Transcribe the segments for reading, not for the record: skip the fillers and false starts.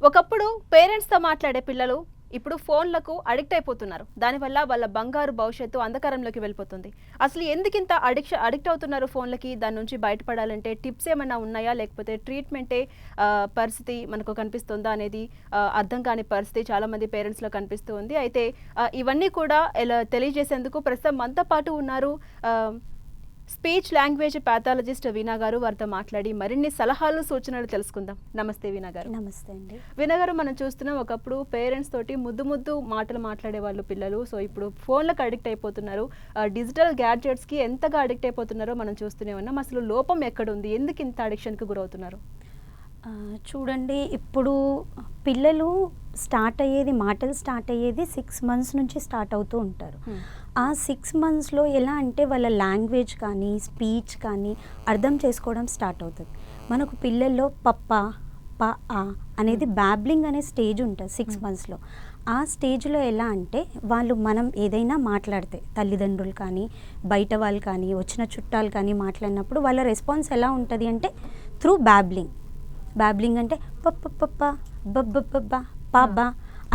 ఒకప్పుడు పేరెంట్స్‌తో మాట్లాడే పిల్లలు ఇప్పుడు ఫోన్‌లకు అడిక్ట్ అయిపోతున్నారు. దానివల్ల వాళ్ళ బంగారు భవిష్యత్తు అంధకారంలోకి వెళ్ళిపోతుంది. అసలు ఎందుకింత అడిక్ట్ అవుతున్నారు ఫోన్‌లకి? దాని నుంచి బయటపడాలంటే టిప్స్ ఏమన్నా ఉన్నాయా? లేకపోతే ట్రీట్‌మెంటే పరిస్థితి మనకు కనిపిస్తుందా అనేది అర్థం కాని పరిస్థితి చాలామంది పేరెంట్స్‌లో కనిపిస్తూ ఉంది. అయితే ఇవన్నీ కూడా తెలియజేసేందుకు ప్రస్తుతం మనతో పాటు ఉన్నారు. స్పీచ్ లాంగ్వేజ్ పాథాలజిస్ట్ వీణా గారు. వారితో మాట్లాడి మరిన్ని సలహాలు సూచనలు తెలుసుకుందాం. నమస్తే వీణా గారు. నమస్తే అండి. వీణా గారు, మనం చూస్తున్నాం ఒకప్పుడు పేరెంట్స్ తోటి ముద్దు ముద్దు మాటలు మాట్లాడే వాళ్ళు పిల్లలు. సో ఇప్పుడు ఫోన్లకు అడిక్ట్ అయిపోతున్నారు. డిజిటల్ గ్యాడ్జెట్స్కి ఎంతగా అడిక్ట్ అయిపోతున్నారో మనం చూస్తూనే ఉన్నాం. అసలు లోపం ఎక్కడుంది? ఎందుకు ఇంత అడిక్షన్కి గురవుతున్నారు? చూడండి, ఇప్పుడు పిల్లలు మాటలు స్టార్ట్ అయ్యేది 6 months నుంచి స్టార్ట్ అవుతూ ఉంటారు. ఆ 6 monthsలో ఎలా అంటే వాళ్ళ లాంగ్వేజ్ కానీ స్పీచ్ కానీ అర్థం చేసుకోవడం స్టార్ట్ అవుతుంది. మనకు పిల్లల్లో పప్ప ప ఆ అనేది బ్యాబ్లింగ్ అనే స్టేజ్ ఉంటుంది 6 monthsలో. ఆ స్టేజ్లో ఎలా అంటే మనం ఏదైనా మాట్లాడితే తల్లిదండ్రులు కానీ బయట వాళ్ళు కానీ వచ్చిన చుట్టాలు కానీ మాట్లాడినప్పుడు వాళ్ళ రెస్పాన్స్ ఎలా ఉంటుంది అంటే త్రూ బ్యాబ్లింగ్ అంటే పప్ప పప్ప బబ్బ పాబా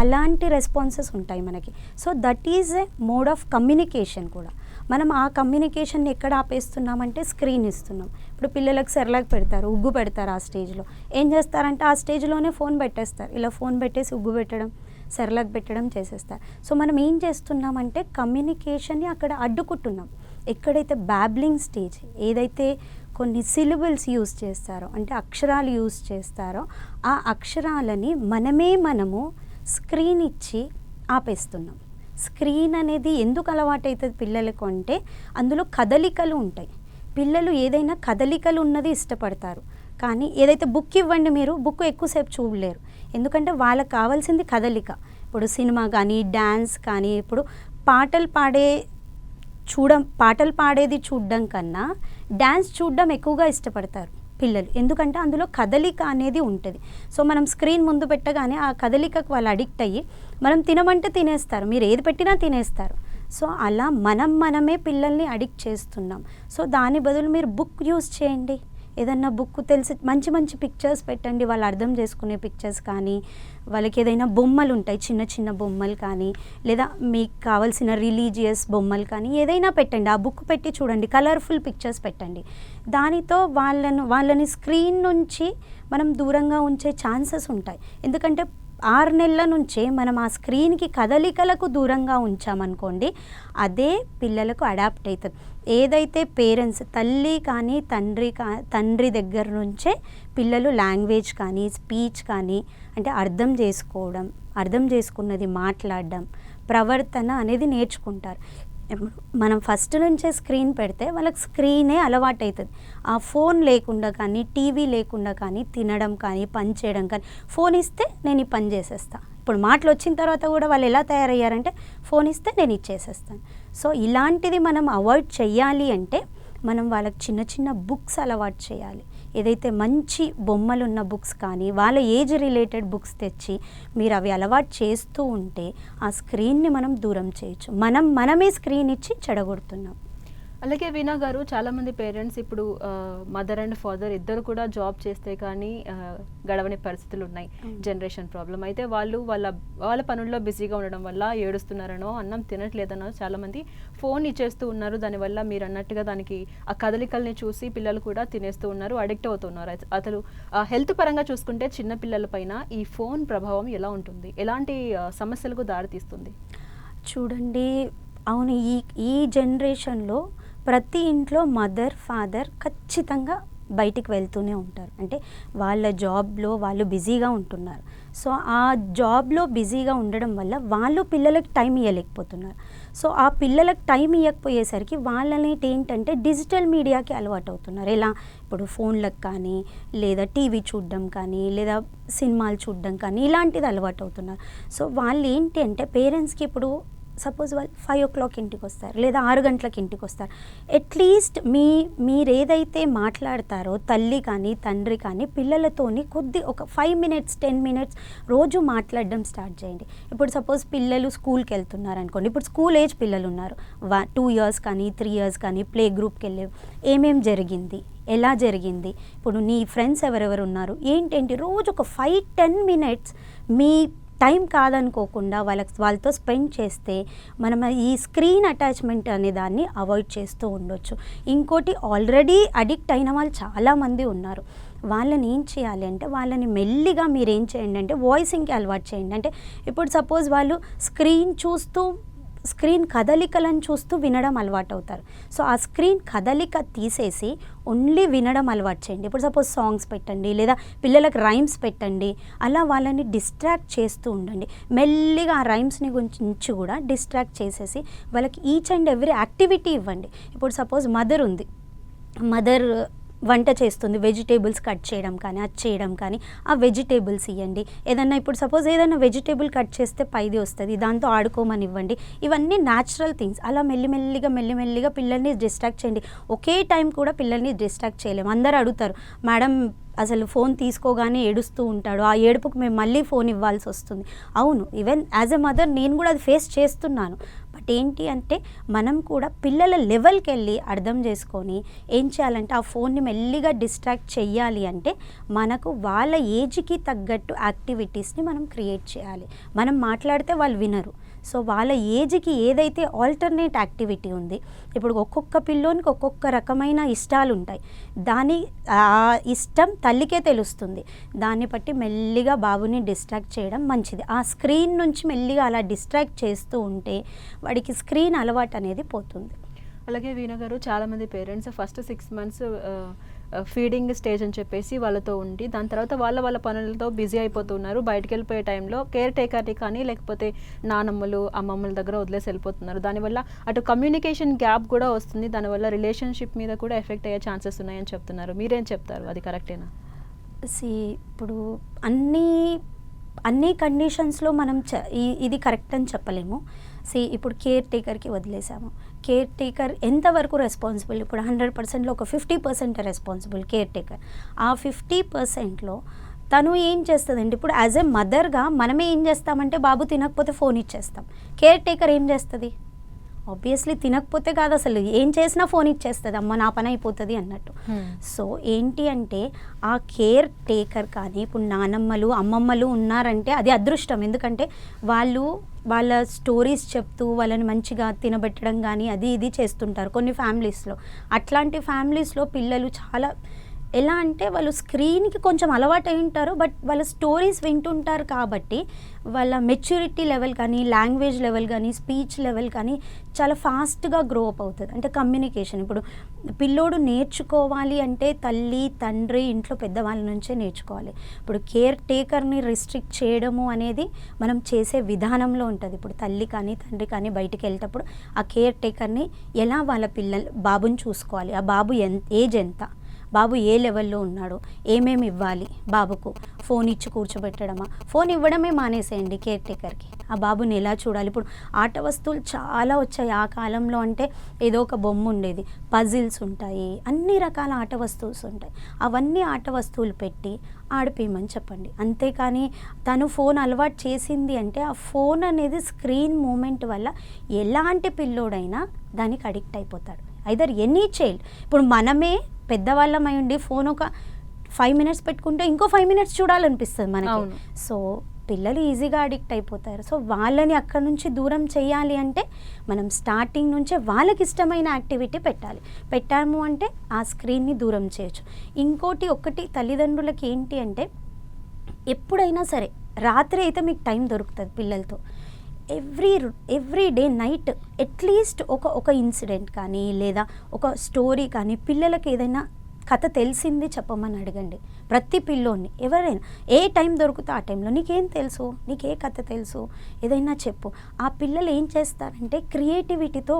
అలాంటి రెస్పాన్సెస్ ఉంటాయి మనకి. So that is a mode of communication కూడా. మనం ఆ కమ్యూనికేషన్ని ఎక్కడ ఆపేస్తున్నామంటే స్క్రీన్ ఇస్తున్నాం. ఇప్పుడు పిల్లలకు సెర్లాక్ పెడతారు, ఉగ్గు పెడతారు. ఆ స్టేజ్లో ఏం చేస్తారంటే ఆ స్టేజ్లోనే ఫోన్ పెట్టేస్తారు. ఇలా ఫోన్ పెట్టేసి ఉగ్గు పెట్టడం, సెర్లాక్ పెట్టడం చేసేస్తారు. సో మనం ఏం చేస్తున్నామంటే కమ్యూనికేషన్ని అక్కడ అడ్డుకుంటున్నాం. ఎక్కడైతే బ్యాబ్లింగ్ స్టేజ్, ఏదైతే కొన్ని సిలబుల్స్ యూజ్ చేస్తారో అంటే అక్షరాలు యూజ్ చేస్తారో ఆ అక్షరాలని మనము స్క్రీన్ ఇచ్చి ఆపేస్తున్నాం. స్క్రీన్ అనేది ఎందుకు అలవాటవుతుంది పిల్లలకు అంటే అందులో కదలికలు ఉంటాయి. పిల్లలు ఏదైనా కదలికలు ఉన్నది ఇష్టపడతారు. కానీ ఏదైతే బుక్ ఇవ్వండి, మీరు బుక్ ఎక్కువసేపు చూడలేరు. ఎందుకంటే వాళ్ళకి కావాల్సింది కదలిక. ఇప్పుడు సినిమా కానీ డ్యాన్స్ కానీ, ఇప్పుడు పాటలు పాడేది చూడడం కన్నా డ్యాన్స్ చూడడం ఎక్కువగా ఇష్టపడతారు పిల్లలు. ఎందుకంటే అందులో కదలిక అనేది ఉంటుంది. సో మనం స్క్రీన్ ముందు పెట్టగానే ఆ కదలికకు వాళ్ళు అడిక్ట్ అయ్యి మనం తినమంటే తినేస్తారు, మీరు ఏది పెట్టినా తినేస్తారు. సో అలా మనమే పిల్లల్ని అడిక్ట్ చేస్తున్నాం. సో దాని బదులు మీరు బుక్ యూజ్ చేయండి. ఏదన్నా బుక్ తెలిసి మంచి పిక్చర్స్ పెట్టండి, వాళ్ళు అర్థం చేసుకునే పిక్చర్స్ కానీ, వాళ్ళకి ఏదైనా బొమ్మలు ఉంటాయి చిన్న బొమ్మలు కానీ, లేదా మీకు కావాల్సిన రిలీజియస్ బొమ్మలు కానీ ఏదైనా పెట్టండి. ఆ బుక్ పెట్టి చూడండి, కలర్ఫుల్ పిక్చర్స్ పెట్టండి. దానితో వాళ్ళని స్క్రీన్ నుంచి మనం దూరంగా ఉంచే ఛాన్సెస్ ఉంటాయి. ఎందుకంటే 6 నెలల నుంచే మనం ఆ స్క్రీన్కి కదలికలకు దూరంగా ఉంచామనుకోండి, అదే పిల్లలకు అడాప్ట్ అవుతుంది. ఏదైతే పేరెంట్స్ తల్లి కానీ తండ్రి దగ్గర నుంచే పిల్లలు లాంగ్వేజ్ కానీ స్పీచ్ కానీ అంటే అర్థం చేసుకున్నది మాట్లాడడం, ప్రవర్తన అనేది నేర్చుకుంటారు. మనం ఫస్ట్ నుంచే స్క్రీన్ పెడితే వాళ్ళకి స్క్రీనే అలవాటు అవుతుంది. ఆ ఫోన్ లేకుండా కానీ టీవీ లేకుండా కానీ తినడం కానీ పని చేయడం కానీ, ఫోన్ ఇస్తే నేను ఈ పని చేసేస్తాను. ఇప్పుడు మాటలు వచ్చిన తర్వాత కూడా వాళ్ళు ఎలా తయారయ్యారంటే ఫోన్ ఇస్తే నేను ఇచ్చేసేస్తాను. సో ఇలాంటిది మనం అవాయిడ్ చేయాలి అంటే మనం వాళ్ళకి చిన్న బుక్స్ అలవాటు చేయాలి. ఏదైతే మంచి బొమ్మలున్న బుక్స్ కానీ వాళ్ళ ఏజ్ రిలేటెడ్ బుక్స్ తెచ్చి మీరు అవి అలవాటు చేస్తూ ఉంటే ఆ స్క్రీన్ని మనం దూరం చేయొచ్చు. మనమే స్క్రీన్ ఇచ్చి చెడగొడుతున్నాం. అలాగే వీణా గారు, చాలామంది పేరెంట్స్ ఇప్పుడు మదర్ అండ్ ఫాదర్ ఇద్దరు కూడా జాబ్ చేస్తే కానీ గడవని పరిస్థితులు ఉన్నాయి. Generation problem. అయితే వాళ్ళ పనుల్లో బిజీగా ఉండడం వల్ల ఏడుస్తున్నారనో అన్నం తినట్లేదనో చాలామంది ఫోన్ ఇచ్చేస్తూ ఉన్నారు. దానివల్ల మీరు అన్నట్టుగా దానికి ఆ కదలికల్ని చూసి పిల్లలు కూడా తినేస్తూ ఉన్నారు, అడిక్ట్ అవుతున్నారు. అసలు హెల్త్ పరంగా చూసుకుంటే చిన్న పిల్లల పైన ఈ ఫోన్ ప్రభావం ఎలా ఉంటుంది? ఎలాంటి సమస్యలకు దారితీస్తుంది? చూడండి, అవును, ఈ జనరేషన్లో ప్రతి ఇంట్లో మదర్ ఫాదర్ ఖచ్చితంగా బయటికి వెళ్తూనే ఉంటారు. అంటే వాళ్ళ జాబ్లో వాళ్ళు బిజీగా ఉంటున్నారు. సో ఆ జాబ్లో బిజీగా ఉండడం వల్ల వాళ్ళు పిల్లలకు టైం ఇవ్వలేకపోతున్నారు. సో ఆ పిల్లలకు టైం ఇవ్వకపోయేసరికి వాళ్ళని ఏంటంటే డిజిటల్ మీడియాకి అలవాటు అవుతున్నారు. ఎలా, ఇప్పుడు ఫోన్లకు కానీ లేదా టీవీ చూడడం కానీ లేదా సినిమాలు చూడడం కానీ ఇలాంటిది అలవాటు అవుతున్నారు. సో వాళ్ళు ఏంటి అంటే పేరెంట్స్కి ఇప్పుడు సపోజ్ వాళ్ళు 5 ఇంటికి వస్తారు లేదా 6 గంటలకు ఇంటికి వస్తారు. అట్లీస్ట్ మీరు ఏదైతే మాట్లాడతారో తల్లి కానీ తండ్రి కానీ పిల్లలతోని ఒక 5 మినిట్స్ 10 మినిట్స్ రోజు మాట్లాడడం స్టార్ట్ చేయండి. ఇప్పుడు సపోజ్ పిల్లలు స్కూల్కి వెళ్తున్నారు అనుకోండి, ఇప్పుడు స్కూల్ ఏజ్ పిల్లలు ఉన్నారు, 2 ఇయర్స్ కానీ 3 ఇయర్స్ కానీ ప్లే గ్రూప్కి వెళ్ళే ఏమేం జరిగింది, ఎలా జరిగింది, ఇప్పుడు నీ ఫ్రెండ్స్ ఎవరెవరు ఉన్నారు, ఏంటేంటి, రోజు ఒక 5-10 మినిట్స్ మీ టైం కాదనుకోకుండా వాళ్ళతో స్పెండ్ చేస్తే మనం ఈ స్క్రీన్ అటాచ్మెంట్ అనే దాన్ని అవాయిడ్ చేస్తూ ఉండొచ్చు. ఇంకోటి, ఆల్రెడీ అడిక్ట్ అయిన వాళ్ళు చాలామంది ఉన్నారు. వాళ్ళని ఏం చేయాలి అంటే వాళ్ళని మెల్లిగా మీరు ఏం చేయండి అంటే వాయిసింగ్కి అలవాటు చేయండి. అంటే ఇప్పుడు సపోజ్ వాళ్ళు స్క్రీన్ కదలికలను చూస్తూ వినడం అలవాటు అవుతారు. సో ఆ స్క్రీన్ కదలిక తీసేసి ఓన్లీ వినడం అలవాటు చేయండి. ఇప్పుడు సపోజ్ సాంగ్స్ పెట్టండి లేదా పిల్లలకు రైమ్స్ పెట్టండి. అలా వాళ్ళని డిస్ట్రాక్ట్ చేస్తూ ఉండండి. మెల్లిగా ఆ రైమ్స్ని గురించి కూడా డిస్ట్రాక్ట్ చేసేసి వాళ్ళకి ఈచ్ అండ్ ఎవ్రీ యాక్టివిటీ ఇవ్వండి. ఇప్పుడు సపోజ్ మదర్ వంట చేస్తుంది, వెజిటేబుల్స్ కట్ చేయడం కానీ అది చేయడం కానీ ఆ వెజిటేబుల్స్ ఇవ్వండి. ఇప్పుడు సపోజ్ ఏదైనా వెజిటేబుల్ కట్ చేస్తే పైది వస్తుంది, దాంతో ఆడుకోమని ఇవ్వండి. ఇవన్నీ న్యాచురల్ థింగ్స్. అలా మెల్లిమెల్లిగా పిల్లల్ని డిస్ట్రాక్ట్ చేయండి. ఒకే టైం కూడా పిల్లల్ని డిస్ట్రాక్ట్ చేయలేము. అందరూ అడుగుతారు, మేడం అసలు ఫోన్ తీసుకోగానే ఏడుస్తూ ఉంటాడు, ఆ ఏడుపుకు మేము మళ్ళీ ఫోన్ ఇవ్వాల్సి వస్తుంది. అవును, ఈవెన్ యాజ్ ఎ మదర్ నేను కూడా అది ఫేస్ చేస్తున్నాను. బట్ ఏంటి అంటే మనం కూడా పిల్లల లెవెల్కి వెళ్ళి అర్థం చేసుకొని ఏం చేయాలంటే ఆ ఫోన్ని మెల్లిగా డిస్ట్రాక్ట్ చెయ్యాలి అంటే మనకు వాళ్ళ ఏజ్కి తగ్గట్టు యాక్టివిటీస్ని మనం క్రియేట్ చేయాలి. మనం మాట్లాడితే వాళ్ళు వినరు. సో వాళ్ళ ఏజ్కి ఏదైతే ఆల్టర్నేట్ యాక్టివిటీ ఉంది, ఇప్పుడు ఒక్కొక్క పిల్లోనికి ఒక్కొక్క రకమైన ఇష్టాలు ఉంటాయి. ఆ ఇష్టం తల్లికే తెలుస్తుంది. దాన్ని బట్టి మెల్లిగా బాబుని డిస్ట్రాక్ట్ చేయడం మంచిది. ఆ స్క్రీన్ నుంచి మెల్లిగా అలా డిస్ట్రాక్ట్ చేస్తూ ఉంటే వాడికి స్క్రీన్ అలవాటు అనేది పోతుంది. అలాగే వీణ గారు, చాలామంది parents first 6 months feeding stage అని చెప్పేసి వాళ్ళతో ఉండి దాని తర్వాత వాళ్ళ పనులతో బిజీ అయిపోతున్నారు. బయటకు వెళ్ళిపోయే టైంలో కేర్ టేకర్ని కానీ లేకపోతే నానమ్మలు అమ్మమ్మల దగ్గర వదిలేసి వెళ్ళిపోతున్నారు. దానివల్ల అటు కమ్యూనికేషన్ గ్యాప్ కూడా వస్తుంది. దానివల్ల రిలేషన్షిప్ మీద కూడా ఎఫెక్ట్ అయ్యే ఛాన్సెస్ ఉన్నాయని చెప్తున్నారు. మీరేం చెప్తారు, అది కరెక్టేనా? ఇప్పుడు అన్ని కండిషన్స్లో మనం ఇది కరెక్ట్ అని చెప్పలేము. ఇప్పుడు కేర్ టేకర్కి వదిలేసాము. కేర్ టేకర్ ఎంతవరకు రెస్పాన్సిబుల్? ఇప్పుడు 100%లో ఒక 50% రెస్పాన్సిబుల్ కేర్ టేకర్. ఆ 50%లో తను ఏం చేస్తుందండి, ఇప్పుడు యాజ్ ఎ మదర్గా మనమే ఏం చేస్తామంటే బాబు తినకపోతే ఫోన్ ఇచ్చేస్తాం. కేర్ టేకర్ ఏం చేస్తుంది? ఆబ్వియస్లీ తినకపోతే కాదు, అసలు ఏం చేసినా ఫోన్ ఇచ్చేస్తుంది, అమ్మ నా పని అయిపోతుంది అన్నట్టు. సో ఏంటి అంటే ఆ కేర్ టేకర్ కానీ ఇప్పుడు నానమ్మలు అమ్మమ్మలు ఉన్నారంటే అది అదృష్టం. ఎందుకంటే వాళ్ళ స్టోరీస్ చెప్తూ వాళ్ళని మంచిగా తినబెట్టడం కానీ అది ఇది చేస్తుంటారు కొన్ని ఫ్యామిలీస్లో. అట్లాంటి ఫ్యామిలీస్లో పిల్లలు చాలా ఎలా అంటే వాళ్ళు స్క్రీన్కి కొంచెం అలవాటు అయి ఉంటారు, బట్ వాళ్ళ స్టోరీస్ వింటుంటారు కాబట్టి వాళ్ళ మెచ్యూరిటీ లెవెల్ కానీ లాంగ్వేజ్ లెవెల్ కానీ స్పీచ్ లెవెల్ కానీ చాలా ఫాస్ట్గా గ్రో అప్ అవుతుంది. అంటే కమ్యూనికేషన్ ఇప్పుడు పిల్లోడు నేర్చుకోవాలి అంటే తల్లి తండ్రి ఇంట్లో పెద్దవాళ్ళ నుంచే నేర్చుకోవాలి. ఇప్పుడు కేర్ టేకర్ని రిస్ట్రిక్ట్ చేయడము అనేది మనం చేసే విధానంలో ఉంటుంది. ఇప్పుడు తల్లి కానీ తండ్రి కానీ బయటికి వెళ్ళేటప్పుడు ఆ కేర్ టేకర్ని ఎలా వాళ్ళ బాబుని చూసుకోవాలి, ఆ బాబు ఏజ్ ఎంత, బాబు ఏ లెవెల్లో ఉన్నాడు, ఏమేమి ఇవ్వాలి బాబుకు, ఫోన్ ఇచ్చి కూర్చోబెట్టడమా, ఫోన్ ఇవ్వడమే మానేసేయండి కేర్ టేకర్కి. ఆ బాబుని ఎలా చూడాలి? ఇప్పుడు ఆట వస్తువులు చాలా వచ్చాయి. ఆ కాలంలో అంటే ఏదో ఒక బొమ్మ ఉండేది, పజిల్స్ ఉంటాయి, అన్ని రకాల ఆట వస్తువులు ఉంటాయి. అవన్నీ ఆట వస్తువులు పెట్టి ఆడిపోయమని చెప్పండి. అంతేకాని తను ఫోన్ అలవాటు చేసింది అంటే ఆ ఫోన్ అనేది స్క్రీన్ మూమెంట్ వల్ల ఎలాంటి పిల్లోడైనా దానికి అడిక్ట్ అయిపోతాడు. Either any child. ఇప్పుడు మనమే పెద్దవాళ్ళమై ఉండి ఫోన్ ఒక 5 minutes పెట్టుకుంటే ఇంకో 5 minutes చూడాలనిపిస్తుంది మనకి. సో పిల్లలు ఈజీగా అడిక్ట్ అయిపోతారు. సో వాళ్ళని అక్కడ నుంచి దూరం చేయాలి అంటే మనం స్టార్టింగ్ నుంచే వాళ్ళకి ఇష్టమైన యాక్టివిటీ పెట్టాము అంటే ఆ స్క్రీన్ని దూరం చేయొచ్చు. ఒకటి తల్లిదండ్రులకి ఏంటి అంటే ఎప్పుడైనా సరే రాత్రి అయితే మీకు టైం దొరుకుతుంది పిల్లలతో. ఎవ్రీ డే నైట్ అట్లీస్ట్ ఒక ఇన్సిడెంట్ కానీ లేదా ఒక స్టోరీ కానీ పిల్లలకి ఏదైనా కథ తెలిసింది చెప్పమని అడగండి. ప్రతి పిల్లోని ఎవరైనా ఏ టైం దొరుకుతా ఆ టైంలో నీకేం తెలుసు, నీకే కథ తెలుసు, ఏదైనా చెప్పు. ఆ పిల్లలు ఏం చేస్తారంటే క్రియేటివిటీతో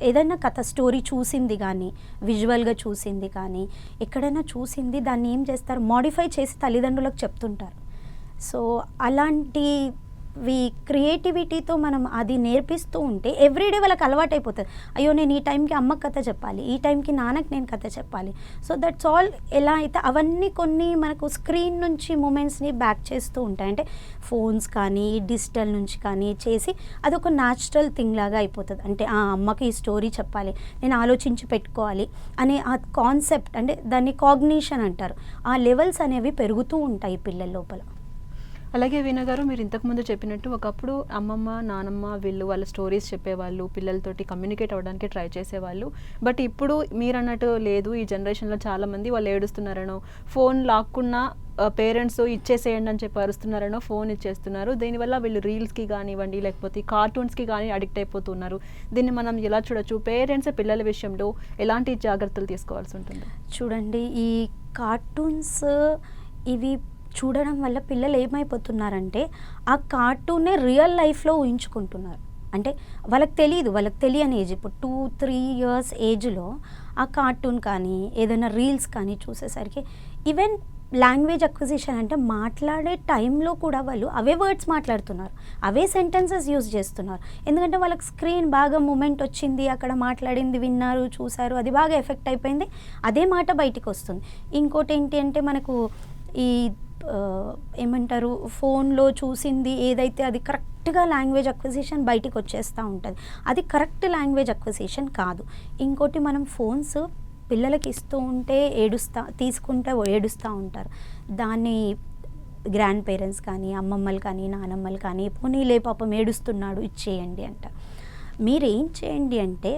ఏదైనా కథ స్టోరీ చూసింది కానీ విజువల్గా చూసింది కానీ ఎక్కడైనా చూసింది దాన్ని ఏం చేస్తారు, మోడిఫై చేసి తల్లిదండ్రులకు చెప్తుంటారు. సో అలాంటి క్రియేటివిటీతో మనం అది నేర్పిస్తూ ఉంటే ఎవ్రీడే వాళ్ళకి అలవాటు అయిపోతుంది. అయ్యో నేను ఈ టైంకి అమ్మకి కథ చెప్పాలి, ఈ టైంకి నాన్నకి నేను కథ చెప్పాలి. So that's all. ఎలా అయితే అవన్నీ కొన్ని మనకు స్క్రీన్ నుంచి మూమెంట్స్ని బ్యాక్ చేస్తూ ఉంటాయి. అంటే ఫోన్స్ కానీ డిజిటల్ నుంచి కానీ చేసి అదొక న్యాచురల్ థింగ్ లాగా అయిపోతుంది. అంటే అమ్మకి ఈ స్టోరీ చెప్పాలి, నేను ఆలోచించి పెట్టుకోవాలి అనే ఆ కాన్సెప్ట్, అంటే దాన్ని కాగ్నిషన్ అంటారు. ఆ లెవెల్స్ అనేవి పెరుగుతూ ఉంటాయి పిల్లల లోపల. అలాగే వీణ గారు, మీరు ఇంతకుముందు చెప్పినట్టు ఒకప్పుడు అమ్మమ్మ నానమ్మ వీళ్ళు వాళ్ళ స్టోరీస్ చెప్పేవాళ్ళు, పిల్లలతోటి కమ్యూనికేట్ అవ్వడానికి ట్రై చేసేవాళ్ళు. బట్ ఇప్పుడు మీరు అన్నట్టు లేదు, ఈ జనరేషన్లో చాలామంది వాళ్ళు ఏడుస్తున్నారనో, ఫోన్ లాక్కున్నా పేరెంట్స్ ఇచ్చేసేయండి అని చెప్పి అరుస్తున్నారనో ఫోన్ ఇచ్చేస్తున్నారు. దీనివల్ల వీళ్ళు రీల్స్కి కానివ్వండి లేకపోతే కార్టూన్స్కి కానీ అడిక్ట్ అయిపోతున్నారు. దీన్ని మనం ఎలా చూడొచ్చు? పేరెంట్స్ పిల్లల విషయంలో ఎలాంటి జాగ్రత్తలు తీసుకోవాల్సి ఉంటుంది? చూడండి, ఈ కార్టూన్స్ ఇవి చూడడం వల్ల పిల్లలు ఏమైపోతున్నారంటే ఆ కార్టూనే రియల్ లైఫ్లో ఊహించుకుంటున్నారు. అంటే వాళ్ళకి తెలియని ఏజ్, ఇప్పుడు 2-3 ఇయర్స్ ఏజ్లో ఆ కార్టూన్ కానీ ఏదైనా రీల్స్ కానీ చూసేసరికి ఈవెన్ లాంగ్వేజ్ అక్విజిషన్, అంటే మాట్లాడే టైంలో కూడా వాళ్ళు అవే వర్డ్స్ మాట్లాడుతున్నారు, అవే సెంటెన్సెస్ యూజ్ చేస్తున్నారు. ఎందుకంటే వాళ్ళకి స్క్రీన్ బాగా మూమెంట్ వచ్చింది, అక్కడ మాట్లాడింది విన్నారు, చూశారు, అది బాగా ఎఫెక్ట్ అయిపోయింది, అదే మాట బయటికి వస్తుంది. ఇంకోటి ఏంటి అంటే మనకు ఈ ఏమంటారు, ఫోన్లో చూసింది ఏదైతే అది కరెక్ట్గా లాంగ్వేజ్ అక్విజిషన్ బయటికి వచ్చేస్తూ ఉంటుంది. అది కరెక్ట్ లాంగ్వేజ్ అక్విజిషన్ కాదు. ఇంకోటి, మనం ఫోన్స్ పిల్లలకి ఇస్తూ ఉంటే తీసుకుంటే ఏడుస్తూ ఉంటారు. దాన్ని గ్రాండ్ పేరెంట్స్ కానీ అమ్మమ్మలు కానీ నానమ్మలు కానీ పోనీలే పాపం ఏడుస్తున్నాడు ఇచ్చేయండి అంట. మీరు ఏం చేయండి అంటే,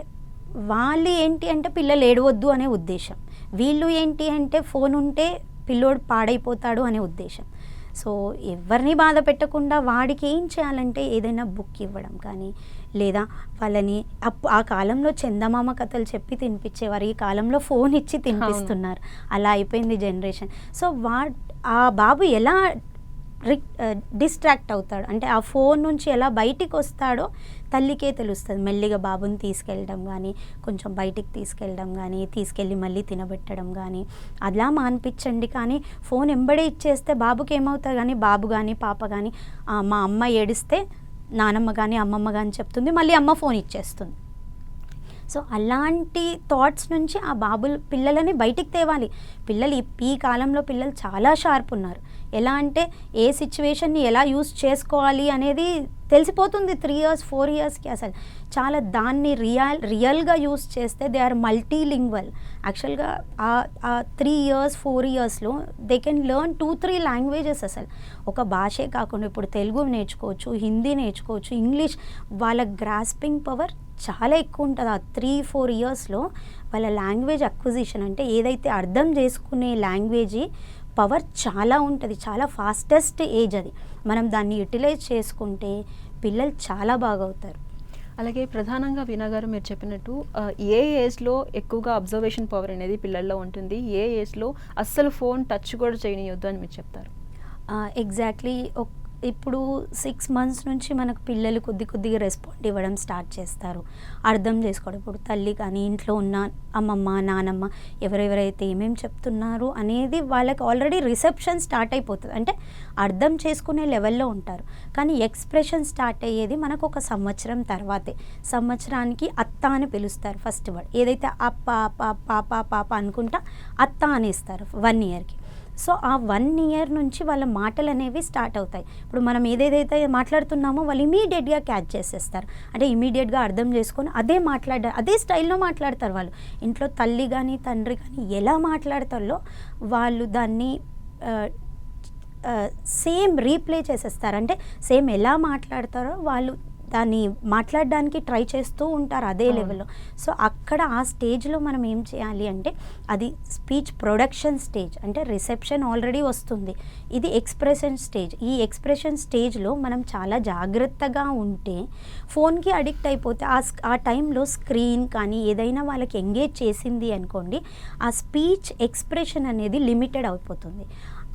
వాళ్ళు ఏంటి అంటే పిల్లలు ఏడవద్దు అనే ఉద్దేశం, వీళ్ళు ఏంటి అంటే ఫోన్ ఉంటే పిల్లోడు పాడైపోతాడు అనే ఉద్దేశం. సో ఎవరిని బాధ పెట్టకుండా వాడికి ఏం చేయాలంటే ఏదైనా బుక్ ఇవ్వడం కానీ, లేదా వాళ్ళని ఆ కాలంలో చందమామ కథలు చెప్పి తినిపించేవారు, ఈ కాలంలో ఫోన్ ఇచ్చి తినిపిస్తున్నారు. అలా అయిపోయింది జనరేషన్. సో ఆ బాబు ఎలా డిస్ట్రాక్ట్ అవుతాడు అంటే ఆ ఫోన్ నుంచి ఎలా బయటికి వస్తాడో తల్లికే తెలుస్తుంది. మెల్లిగా బాబుని తీసుకెళ్ళడం కానీ, కొంచెం బయటికి తీసుకెళ్ళడం కానీ, తీసుకెళ్ళి మళ్ళీ తినబెట్టడం కానీ అలా మానిపించండి. కానీ ఫోన్ ఎంబడే ఇచ్చేస్తే బాబుకి ఏమవుతుంది కానీ, బాబు కానీ పాప కానీ మా అమ్మ ఏడిస్తే నానమ్మ కానీ అమ్మమ్మ కానీ చెప్తుంది, మళ్ళీ అమ్మ ఫోన్ ఇచ్చేస్తుంది. సో అలాంటి థాట్స్ నుంచి ఆ పిల్లలని బయటికి తేవాలి. పిల్లలు ఈ కాలంలో పిల్లలు చాలా షార్ప్ ఉన్నారు. ఎలా అంటే ఏ సిచ్యువేషన్ని ఎలా యూస్ చేసుకోవాలి అనేది తెలిసిపోతుంది. 3 years 4 yearsకి అసలు చాలా దాన్ని రియల్గా యూస్ చేస్తే దే ఆర్ మల్టీలింగ్వల్. యాక్చువల్గా ఆ 3 years 4 yearsలో దే కెన్ లెర్న్ 2-3 లాంగ్వేజెస్. అసలు ఒక భాషే కాకుండా ఇప్పుడు తెలుగు నేర్చుకోవచ్చు, హిందీ నేర్చుకోవచ్చు, ఇంగ్లీష్. వాళ్ళ గ్రాస్పింగ్ పవర్ చాలా ఎక్కువ ఉంటుంది. ఆ 3-4 yearsలో వాళ్ళ లాంగ్వేజ్ అక్విజిషన్, అంటే ఏదైతే అర్థం చేసుకునే లాంగ్వేజ్ పవర్ చాలా ఉంటుంది. చాలా ఫాస్టెస్ట్ ఏజ్ అది. మనం దాన్ని యూటిలైజ్ చేసుకుంటే పిల్లలు చాలా బాగా అవుతారు. అలాగే ప్రధానంగా వీణ గారు మీరు చెప్పినట్టు ఏ ఏజ్లో ఎక్కువగా అబ్జర్వేషన్ పవర్ అనేది పిల్లల్లో ఉంటుంది, ఏ ఏజ్లో అస్సలు ఫోన్ టచ్ కూడా చేయనియొద్దు అని మీరు చెప్తారు? ఎగ్జాక్ట్లీ. ఇప్పుడు 6 months నుంచి మనకు పిల్లలు కొద్దిగా రెస్పాండ్ ఇవ్వడం స్టార్ట్ చేస్తారు, అర్థం చేసుకోవడం. ఇప్పుడు తల్లి కానీ ఇంట్లో ఉన్న అమ్మమ్మ నానమ్మ ఎవరెవరైతే ఏమేమి చెప్తున్నారు అనేది వాళ్ళకి ఆల్రెడీ రిసెప్షన్ స్టార్ట్ అయిపోతుంది. అంటే అర్థం చేసుకునే లెవెల్లో ఉంటారు. కానీ ఎక్స్ప్రెషన్ స్టార్ట్ అయ్యేది మనకు ఒక సంవత్సరం తర్వాతే. సంవత్సరానికి అత్త అని పిలుస్తారు ఫస్ట్ వర్డ్. ఏదైతే అప్ప పాప పాప అనుకుంటా అత్త అనేస్తారు 1 yearకి. సో ఆ 1 year నుంచి వాళ్ళ మాటలు అనేవి స్టార్ట్ అవుతాయి. ఇప్పుడు మనం ఏదేదైతే మాట్లాడుతున్నామో వాళ్ళు ఇమీడియట్గా క్యాచ్ చేసేస్తారు. అంటే ఇమీడియట్గా అర్థం చేసుకొని అదే స్టైల్లో మాట్లాడతారు వాళ్ళు. ఇంట్లో తల్లి కానీ తండ్రి కానీ ఎలా మాట్లాడతారో వాళ్ళు దాన్ని సేమ్ రీప్లే చేసేస్తారు. అంటే సేమ్ ఎలా మాట్లాడతారో వాళ్ళు దాన్ని మాట్లాడడానికి ట్రై చేస్తూ ఉంటారు అదే లెవెల్లో. సో అక్కడ ఆ స్టేజ్లో మనం ఏం చేయాలి అంటే, అది స్పీచ్ ప్రొడక్షన్ స్టేజ్, అంటే రిసెప్షన్ ఆల్రెడీ వస్తుంది, ఇది ఎక్స్ప్రెషన్ స్టేజ్. ఈ ఎక్స్ప్రెషన్ స్టేజ్లో మనం చాలా జాగ్రత్తగా ఉంటే, ఫోన్కి అడిక్ట్ అయిపోతే ఆ టైంలో స్క్రీన్ కానీ ఏదైనా వాళ్ళకి ఎంగేజ్ చేసింది అనుకోండి, ఆ స్పీచ్ ఎక్స్ప్రెషన్ అనేది లిమిటెడ్ అయిపోతుంది.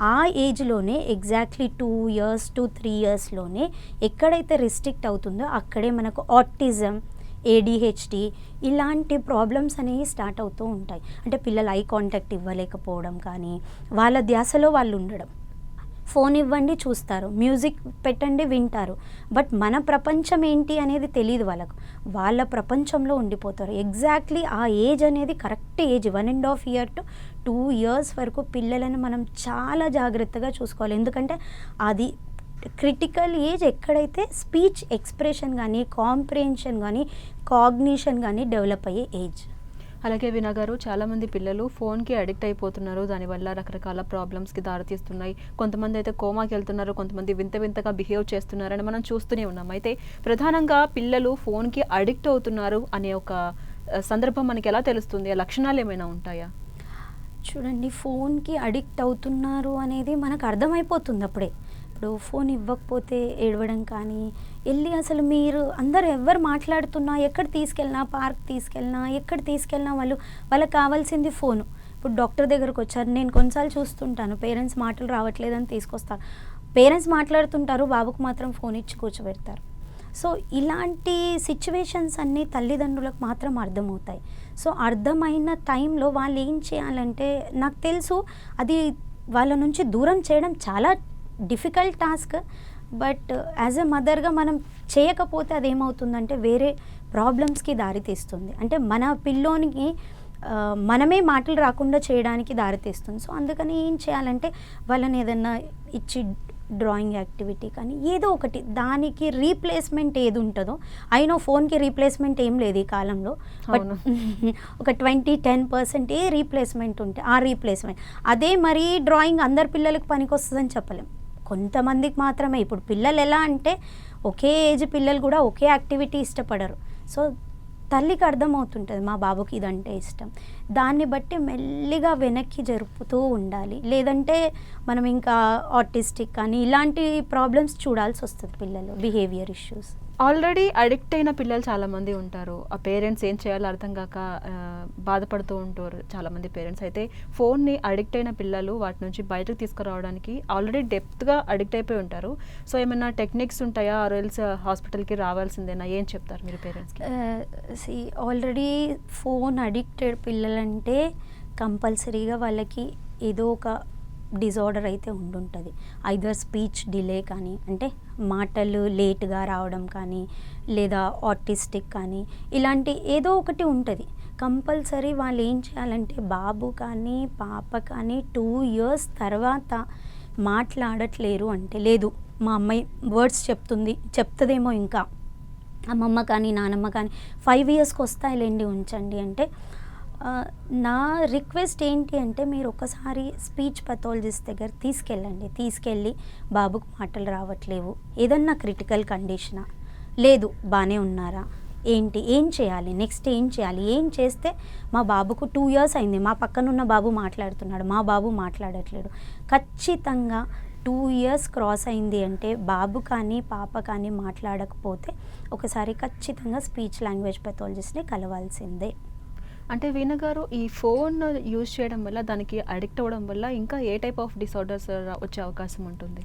ఆ ఏజ్లోనే ఎగ్జాక్ట్లీ 2 years to 3 yearsలోనే ఎక్కడైతే రిస్ట్రిక్ట్ అవుతుందో అక్కడే మనకు ఆటిజం, ADHD ఇలాంటి ప్రాబ్లమ్స్ అనేవి స్టార్ట్ అవుతూ ఉంటాయి. అంటే పిల్లలు ఐ కాంటాక్ట్ ఇవ్వలేకపోవడం కానీ, వాళ్ళ ధ్యాసలో వాళ్ళు ఉండడం. ఫోన్ ఇవ్వండి చూస్తారు, మ్యూజిక్ పెట్టండి వింటారు. బట్ మన ప్రపంచం ఏంటి అనేది తెలియదు వాళ్ళకు. వాళ్ళ ప్రపంచంలో ఉండిపోతారు. ఎగ్జాక్ట్లీ ఆ ఏజ్ అనేది correct age 1.5 year to 2 years వరకు పిల్లలను మనం చాలా జాగ్రత్తగా చూసుకోవాలి. ఎందుకంటే అది క్రిటికల్ ఏజ్ ఎక్కడైతే స్పీచ్ ఎక్స్ప్రెషన్ కానీ, కాంప్రిహెన్షన్ కానీ, కాగ్నిషన్ కానీ డెవలప్ అయ్యే ఏజ్. అలాగే వీణా గారు, చాలామంది పిల్లలు ఫోన్కి అడిక్ట్ అయిపోతున్నారు. దానివల్ల రకరకాల ప్రాబ్లమ్స్కి దారితీస్తున్నాయి. కొంతమంది అయితే కోమాకి వెళ్తున్నారు, కొంతమంది వింత వింతగా బిహేవ్ చేస్తున్నారని మనం చూస్తూనే ఉన్నాం. అయితే ప్రధానంగా పిల్లలు ఫోన్కి అడిక్ట్ అవుతున్నారు అనే ఒక సందర్భం మనకి ఎలా తెలుస్తుంది? ఆ లక్షణాలు ఏమైనా ఉంటాయా? చూడండి, ఫోన్కి అడిక్ట్ అవుతున్నారు అనేది మనకు అర్థమైపోతుంది అప్పుడే. ఇప్పుడు ఫోన్ ఇవ్వకపోతే ఏడవడం కానీ, వెళ్ళి అసలు మీరు అందరు ఎవరు మాట్లాడుతున్నా, ఎక్కడ తీసుకెళ్ళినా, పార్క్ తీసుకెళ్ళినా, ఎక్కడ తీసుకెళ్ళినా వాళ్ళకి కావాల్సింది ఫోను. ఇప్పుడు డాక్టర్ దగ్గరకు వచ్చారు, నేను కొన్నిసార్లు చూస్తుంటాను పేరెంట్స్ మాటలు రావట్లేదని తీసుకొస్తారు. పేరెంట్స్ మాట్లాడుతుంటారు, బాబుకు మాత్రం ఫోన్ ఇచ్చి కూర్చోబెడతారు. సో ఇలాంటి సిచ్యువేషన్స్ అన్నీ తల్లిదండ్రులకు మాత్రం అర్థమవుతాయి. సో అర్థమైన టైంలో వాళ్ళు ఏం చేయాలంటే, నాకు తెలుసు అది వాళ్ళ నుంచి దూరం చేయడం చాలా difficult task. But as a మదర్గా మనం చేయకపోతే అదేమవుతుందంటే వేరే ప్రాబ్లమ్స్కి దారితీస్తుంది. అంటే మన పిల్లోనికి మనమే మాటలు రాకుండా చేయడానికి దారితీస్తుంది. సో అందుకని ఏం చేయాలంటే వాళ్ళని ఏదన్నా ఇచ్చి డ్రాయింగ్ యాక్టివిటీ కానీ ఏదో ఒకటి, దానికి రీప్లేస్మెంట్ ఏది ఉంటుందో, అయినో ఫోన్కి రీప్లేస్మెంట్ ఏం లేదు ఈ కాలంలో. బట్ ఒక 10% ఏ రీప్లేస్మెంట్ ఉంటే ఆ రీప్లేస్మెంట్ అదే. మరీ డ్రాయింగ్ అందరి పిల్లలకు పనికొస్తుందని చెప్పలేం, కొంతమందికి మాత్రమే. ఇప్పుడు పిల్లలు ఎలా అంటే ఒకే ఏజ్ పిల్లలు కూడా ఒకే యాక్టివిటీ ఇష్టపడరు. సో తల్లికి అర్థమవుతుంటుంది మా బాబుకి ఇదంటే ఇష్టం, దాన్ని బట్టి మెల్లిగా వెనక్కి జరుపుతూ ఉండాలి. లేదంటే మనం ఇంకా ఆటిస్టిక్ కానీ ఇలాంటి ప్రాబ్లమ్స్ చూడాల్సి వస్తుంది పిల్లలు, బిహేవియర్ ఇష్యూస్. ఆల్రెడీ అడిక్ట్ అయిన పిల్లలు చాలామంది ఉంటారు. ఆ పేరెంట్స్ ఏం చేయాలో అర్థం కాక బాధపడుతూ ఉంటారు చాలామంది పేరెంట్స్. అయితే ఫోన్ని అడిక్ట్ అయిన పిల్లలు వాటి నుంచి బయటకు తీసుకురావడానికి ఆల్రెడీ డెప్త్గా అడిక్ట్ అయిపోయి ఉంటారు. సో ఏమైనా టెక్నిక్స్ ఉంటాయా, ఆర్ఎల్స్ హాస్పిటల్కి రావాల్సిందేనా? ఏం చెప్తారు మీరు పేరెంట్స్కి? ఆల్రెడీ ఫోన్ అడిక్టెడ్ పిల్లలంటే కంపల్సరీగా వాళ్ళకి ఏదో ఒక డిజార్డర్ అయితే ఉండుంటుంది. ఐదర్ స్పీచ్ డిలే కానీ, అంటే మాటలు లేట్గా రావడం కానీ, లేదా ఆటిస్టిక్ కానీ, ఇలాంటి ఏదో ఒకటి ఉంటుంది కంపల్సరీ. వాళ్ళు ఏం చేయాలంటే బాబు కానీ పాప కానీ 2 ఇయర్స్ తర్వాత మాట్లాడట్లేరు అంటే, లేదు మా అమ్మాయి వర్డ్స్ చెప్తుందేమో ఇంకా, అమ్మమ్మ కానీ నానమ్మ కానీ 5 ఇయర్స్కి వస్తాయిలేండి ఉంచండి అంటే, నా రిక్వెస్ట్ ఏంటి అంటే మీరు ఒకసారి స్పీచ్ పథాలజిస్ట్ దగ్గర తీసుకెళ్ళి బాబుకు మాటలు రావట్లేవు, ఏదన్నా క్రిటికల్ కండిషనా, లేదు బాగానే ఉన్నారా, ఏం చేయాలి, నెక్స్ట్ ఏం చేయాలి, ఏం చేస్తే మా బాబుకు 2 ఇయర్స్ అయింది, మా పక్కనున్న బాబు మాట్లాడుతున్నాడు, మా బాబు మాట్లాడట్లేడు. ఖచ్చితంగా 2 ఇయర్స్ క్రాస్ అయింది అంటే బాబు కానీ పాప కానీ మాట్లాడకపోతే ఒకసారి ఖచ్చితంగా స్పీచ్ లాంగ్వేజ్ పెథాలజిస్ట్ని కలవాల్సిందే. అంటే వీణ గారు, ఈ ఫోన్ యూజ్ చేయడం వల్ల, దానికి అడిక్ట్ అవ్వడం వల్ల ఇంకా ఏ టైప్ ఆఫ్ డిసార్డర్స్ వచ్చే అవకాశం ఉంటుంది?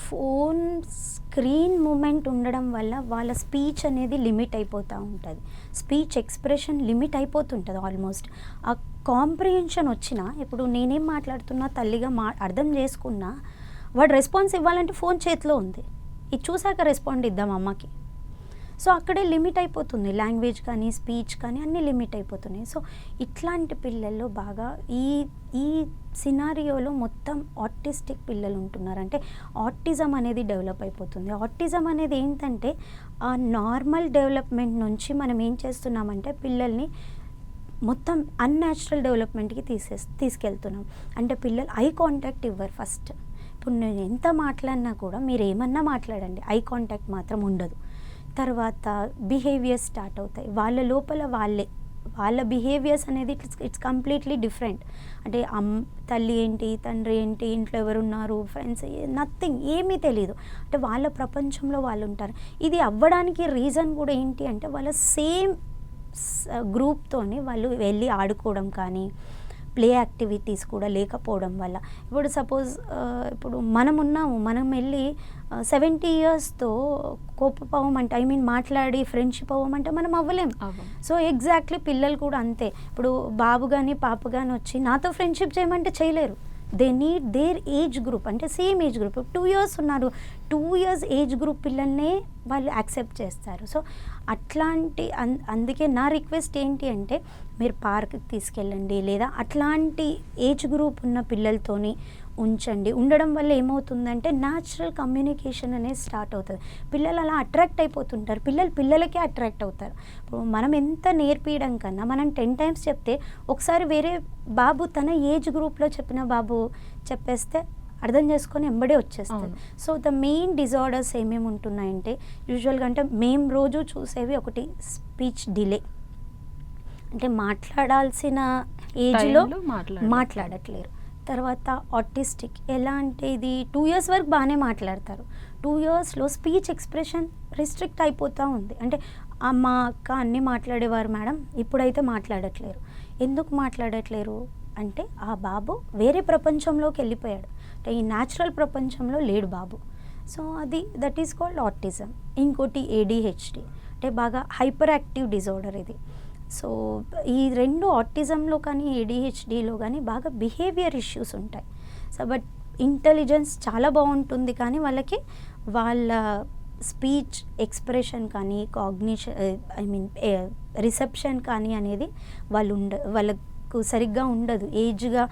ఫోన్ స్క్రీన్ మూమెంట్ ఉండడం వల్ల వాళ్ళ స్పీచ్ అనేది లిమిట్ అయిపోతూ ఉంటుంది, స్పీచ్ ఎక్స్ప్రెషన్ లిమిట్ అయిపోతుంటుంది ఆల్మోస్ట్. ఆ కాంప్రిహెన్షన్ వచ్చినా, ఇప్పుడు నేనేం మాట్లాడుతున్నా తల్లిగా అర్థం చేసుకున్నా, వాడు రెస్పాన్స్ ఇవ్వాలంటే ఫోన్ చేతిలో ఉంది, ఇది చూసాక రెస్పాండ్ ఇద్దాం అమ్మకి. సో అక్కడే లిమిట్ అయిపోతుంది, లాంగ్వేజ్ కానీ స్పీచ్ కానీ అన్నీ లిమిట్ అయిపోతున్నాయి. సో ఇట్లాంటి పిల్లల్లో బాగా ఈ సినారియోలో మొత్తం ఆటిస్టిక్ పిల్లలు ఉంటున్నారు. అంటే ఆటిజం అనేది డెవలప్ అయిపోతుంది. ఆటిజం అనేది ఏంటంటే ఆ నార్మల్ డెవలప్మెంట్ నుంచి మనం ఏం చేస్తున్నామంటే పిల్లల్ని మొత్తం అన్యాచురల్ డెవలప్మెంట్కి తీసుకెళ్తున్నాం. అంటే పిల్లలు ఐ కాంటాక్ట్ ఇవ్వరు ఫస్ట్. ఇప్పుడు నేను ఎంత మాట్లాడినా కూడా మీరు ఏమన్నా మాట్లాడండి, ఐ కాంటాక్ట్ మాత్రం ఉండదు. తర్వాత బిహేవియర్స్ స్టార్ట్ అవుతాయి వాళ్ళ లోపల, వాళ్ళ బిహేవియర్స్ అనేది ఇట్స్ కంప్లీట్లీ డిఫరెంట్. అంటే తల్లి ఏంటి, తండ్రి ఏంటి, ఇంట్లో ఎవరున్నారు, ఫ్రెండ్స్, నథింగ్, ఏమీ తెలియదు. అంటే వాళ్ళ ప్రపంచంలో వాళ్ళు ఉంటారు. ఇది అవ్వడానికి రీజన్ కూడా ఏంటి అంటే వాళ్ళ సేమ్ గ్రూప్తోనే వాళ్ళు వెళ్ళి ఆడుకోవడం కానీ, ప్లే యాక్టివిటీస్ కూడా లేకపోవడం వల్ల. ఇప్పుడు సపోజ్ ఇప్పుడు మనం వెళ్ళి 70 ఇయర్స్తో కోపపోవమంటే, మాట్లాడి ఫ్రెండ్షిప్ అవ్వమంటే మనం అవ్వలేం. సో ఎగ్జాక్ట్లీ పిల్లలు కూడా అంతే. ఇప్పుడు బాబు కానీ పాప కానీ వచ్చి నాతో ఫ్రెండ్షిప్ చేయమంటే చేయలేరు, they need their age group, అంటే సేమ్ ఏజ్ గ్రూప్. 2 years ఉన్నారు, 2 years ఏజ్ గ్రూప్ పిల్లల్నే వాళ్ళు యాక్సెప్ట్ చేస్తారు. సో అట్లాంటి అందుకే నా రిక్వెస్ట్ ఏంటి అంటే మీరు పార్క్కి తీసుకెళ్ళండి, లేదా అట్లాంటి ఏజ్ గ్రూప్ ఉన్న పిల్లలతోని ఉంచండి. ఉండడం వల్ల ఏమవుతుందంటే న్యాచురల్ కమ్యూనికేషన్ అనేది స్టార్ట్ అవుతుంది. పిల్లలు అలా అట్రాక్ట్ అయిపోతుంటారు, పిల్లలకే అట్రాక్ట్ అవుతారు. ఇప్పుడు మనం ఎంత నేర్పించడం కన్నా మనం 10 times చెప్తే ఒకసారి వేరే బాబు తన ఏజ్ గ్రూప్లో చెప్పిన బాబు చెప్పేస్తే అర్థం చేసుకొని ఎంబడే వచ్చేస్తుంది. సో ద మెయిన్ డిజార్డర్స్ ఏమేమి ఉంటున్నాయంటే యూజువల్గా అంటే మేము రోజు చూసేవి ఒకటి స్పీచ్ డిలే, అంటే మాట్లాడాల్సిన ఏజ్లో మాట్లాడట్లేరు. తర్వాత ఆటిస్టిక్, ఎలా అంటే ఇది 2 years వరకు బాగానే మాట్లాడతారు, 2 yearsలో స్పీచ్ ఎక్స్ప్రెషన్ రిస్ట్రిక్ట్ అయిపోతూ ఉంది. అంటే మా అక్క అన్నీ మాట్లాడేవారు మేడం, ఇప్పుడైతే మాట్లాడట్లేరు. ఎందుకు మాట్లాడట్లేరు అంటే ఆ బాబు వేరే ప్రపంచంలోకి వెళ్ళిపోయాడు, అంటే ఈ న్యాచురల్ ప్రపంచంలో లేడు బాబు. So that is called autism. ఇంకోటి ADHD, అంటే బాగా హైపర్ యాక్టివ్ డిజార్డర్ ఇది. సో ఈ 2 ఆటిజంలో కానీ ADHDలో కానీ బాగా బిహేవియర్ ఇష్యూస్ ఉంటాయి. సో బట్ ఇంటెలిజెన్స్ చాలా బాగుంటుంది, కానీ వాళ్ళకి వాళ్ళ స్పీచ్ ఎక్స్ప్రెషన్ కానీ కాగ్నిషన్ రిసెప్షన్ కానీ అనేది వాళ్ళకు సరిగ్గా ఉండదు. ఏజ్గా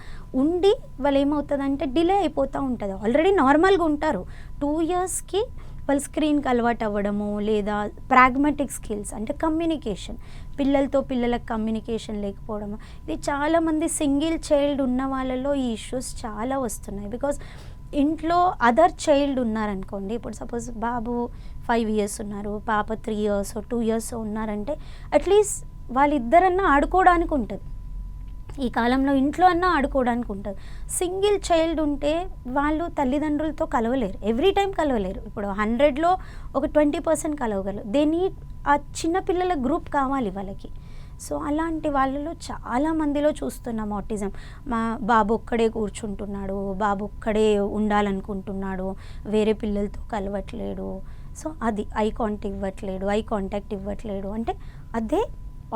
ఉండి వాళ్ళు ఏమవుతుందంటే డిలే అయిపోతూ ఉంటుంది. ఆల్రెడీ నార్మల్గా ఉంటారు, 2 yearsకి వాళ్ళు స్క్రీన్కి అలవాటు అవ్వడము, లేదా ప్రాగ్మాటిక్ స్కిల్స్ అంటే కమ్యూనికేషన్, పిల్లలకు కమ్యూనికేషన్ లేకపోవడము. ఇది చాలామంది సింగిల్ చైల్డ్ ఉన్న వాళ్ళలో ఈ ఇష్యూస్ చాలా వస్తున్నాయి. బికాజ్ ఇంట్లో అదర్ చైల్డ్ ఉన్నారనుకోండి, ఇప్పుడు సపోజ్ బాబు 5 years ఉన్నారు, పాప 3 years 2 years ఉన్నారంటే అట్లీస్ట్ వాళ్ళిద్దరన్నా ఆడుకోవడానికి ఉంటుంది, ఈ కాలంలో ఇంట్లో అన్నా ఆడుకోవడానికి ఉంటుంది. సింగిల్ చైల్డ్ ఉంటే వాళ్ళు తల్లిదండ్రులతో కలవలేరు, ఎవ్రీ టైం కలవలేరు. ఇప్పుడు 100లో ఒక 20% కలవగలరు. దే నీడ్ ఆ చిన్నపిల్లల గ్రూప్ కావాలి వాళ్ళకి. సో అలాంటి వాళ్ళలో చాలామందిలో చూస్తున్నాం ఆటిజం. మా బాబు ఒక్కడే కూర్చుంటున్నాడు, బాబు ఒక్కడే ఉండాలనుకుంటున్నాడు, వేరే పిల్లలతో కలవట్లేడు. సో అది ఐ కాంటాక్ట్ ఇవ్వట్లేడు అంటే అదే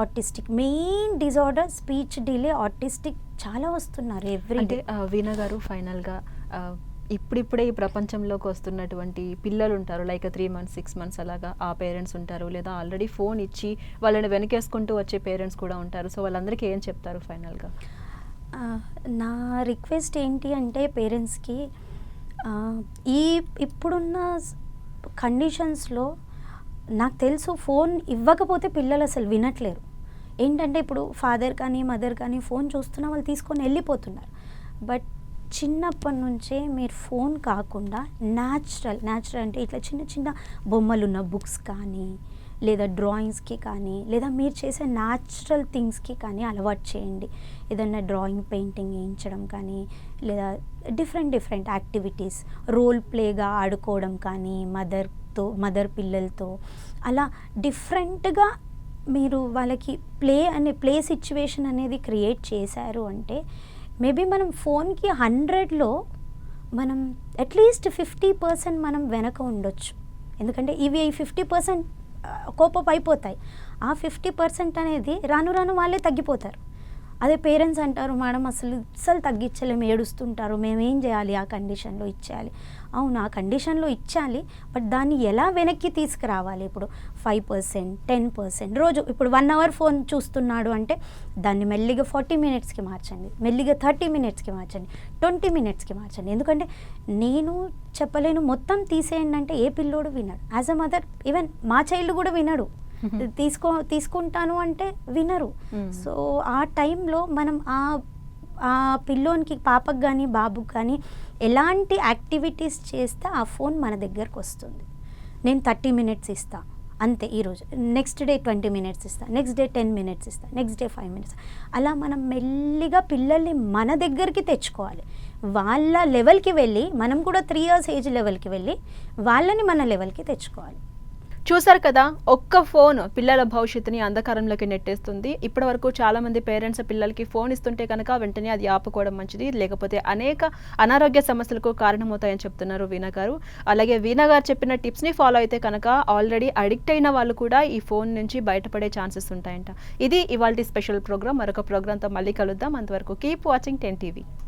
autistic main disorder. Speech delay, autistic చాలా వస్తున్నారు ఎవ్రీ డే. వీణా గారు, ఫైనల్గా ఇప్పుడిప్పుడే ఈ ప్రపంచంలోకి వస్తున్నటువంటి పిల్లలు ఉంటారు, లైక్ 3 months 6 months అలాగా ఆ పేరెంట్స్ ఉంటారు, లేదా ఆల్రెడీ ఫోన్ ఇచ్చి వాళ్ళని వెనకేసుకుంటూ వచ్చే పేరెంట్స్ కూడా ఉంటారు. సో వాళ్ళందరికీ ఏం చెప్తారు ఫైనల్గా? నా రిక్వెస్ట్ ఏంటి అంటే పేరెంట్స్కి, ఇప్పుడున్న కండిషన్స్లో నాకు తెలుసు ఫోన్ ఇవ్వకపోతే పిల్లలు అసలు వినట్లేరు. ఏంటంటే ఇప్పుడు ఫాదర్ కానీ మదర్ కానీ ఫోన్ చూస్తున్నా వాళ్ళు తీసుకొని వెళ్ళిపోతున్నారు. బట్ చిన్నప్పటి నుంచే మీరు ఫోన్ కాకుండా న్యాచురల్ అంటే ఇట్లా చిన్న చిన్న బొమ్మలున్న బుక్స్ కానీ, లేదా డ్రాయింగ్స్కి కానీ, లేదా మీరు చేసే న్యాచురల్ థింగ్స్కి కానీ అలవాటు చేయండి. ఏదన్నా డ్రాయింగ్, పెయింటింగ్ వేయించడం కానీ, లేదా డిఫరెంట్ యాక్టివిటీస్, రోల్ ప్లేగా ఆడుకోవడం కానీ, మదర్ పిల్లలతో అలా డిఫరెంట్గా మీరు వాళ్ళకి ప్లే సిచ్యువేషన్ అనేది క్రియేట్ చేశారు అంటే మేబీ మనం ఫోన్కి 100లో మనం అట్లీస్ట్ 50% మనం వెనక ఉండొచ్చు. ఎందుకంటే ఇవి 50% కోపం అయిపోతాయి. ఆ 50% అనేది రాను వాళ్ళే తగ్గిపోతారు. అదే పేరెంట్స్ అంటారు, మేడం అసలు తగ్గించలేము, ఏడుస్తుంటారు, మేమేం చేయాలి, ఆ కండిషన్లో ఇచ్చేయాలి. అవును, ఆ కండిషన్లో ఇచ్చాలి, బట్ దాన్ని ఎలా వెనక్కి తీసుకురావాలి? ఇప్పుడు 5%, 10% రోజు ఇప్పుడు 1 hour ఫోన్ చూస్తున్నాడు అంటే దాన్ని మెల్లిగా 40 minutesకి మార్చండి, మెల్లిగా 30 minutesకి మార్చండి, 20 minutesకి మార్చండి. ఎందుకంటే నేను చెప్పలేను మొత్తం తీసేయండి అంటే ఏ పిల్లోడు వినడు. యాజ్ అ మదర్ ఈవెన్ మా చైల్డ్ కూడా వినడు, తీసుకుంటాను అంటే వినరు. సో ఆ టైంలో మనం ఆ పిల్లోనికి, పాపకు కానీ బాబుకి కానీ ఎలాంటి యాక్టివిటీస్ చేస్తే ఆ ఫోన్ మన దగ్గరకు వస్తుంది. నేను 30 minutes ఇస్తా అంతే ఈరోజు, నెక్స్ట్ డే 20 minutes ఇస్తా, నెక్స్ట్ డే 10 minutes ఇస్తా, నెక్స్ట్ డే 5 minutes. అలా మనం మెల్లిగా పిల్లల్ని మన దగ్గరికి తెచ్చుకోవాలి. వాళ్ళ లెవెల్కి వెళ్ళి, మనం కూడా 3 years ఏజ్ లెవెల్కి వెళ్ళి వాళ్ళని మన లెవెల్కి తెచ్చుకోవాలి. చూసారు కదా, ఒక్క ఫోన్ పిల్లల భవిష్యత్తుని అంధకారంలోకి నెట్టేస్తుంది. ఇప్పటి వరకు చాలా మంది పేరెంట్స్ పిల్లలకి ఫోన్ ఇస్తుంటే కనుక వెంటనే అది ఆపుకోవడం మంచిది, లేకపోతే అనేక అనారోగ్య సమస్యలకు కారణమవుతాయని చెప్తున్నారు వీణా గారు. అలాగే వీణా గారు చెప్పిన టిప్స్ని ఫాలో అయితే కనుక ఆల్రెడీ అడిక్ట్ అయిన వాళ్ళు కూడా ఈ ఫోన్ నుంచి బయటపడే ఛాన్సెస్ ఉంటాయంట. ఇది ఇవాల్టి స్పెషల్ ప్రోగ్రామ్. మరొక ప్రోగ్రామ్తో మళ్ళీ కలుద్దాం. అంతవరకు కీప్ వాచింగ్ 10 TV.